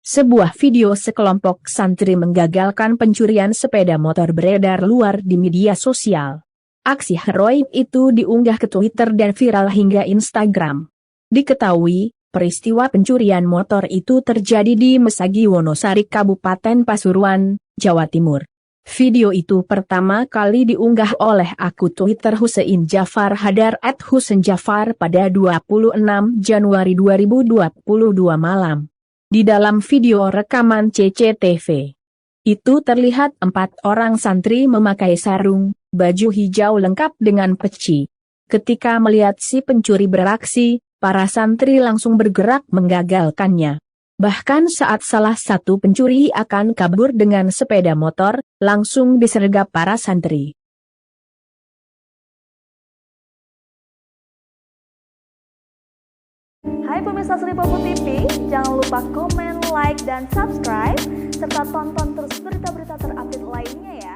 Sebuah video sekelompok santri menggagalkan pencurian sepeda motor beredar luar di media sosial. Aksi heroik itu diunggah ke Twitter dan viral hingga Instagram. Diketahui, peristiwa pencurian motor itu terjadi di Mesagi Wonosari, Kabupaten Pasuruan, Jawa Timur. Video itu pertama kali diunggah oleh akun Twitter Husein Jafar Hadar @husenjafar pada 26 Januari 2022 malam. Di dalam video rekaman CCTV itu terlihat 4 orang santri memakai sarung, baju hijau lengkap dengan peci. Ketika melihat si pencuri beraksi, para santri langsung bergerak menggagalkannya. Bahkan saat salah satu pencuri akan kabur dengan sepeda motor, langsung disergap para santri. Hai pemirsa Sri Popo TV, jangan lupa komen, like, dan subscribe, serta tonton terus berita-berita terupdate lainnya ya.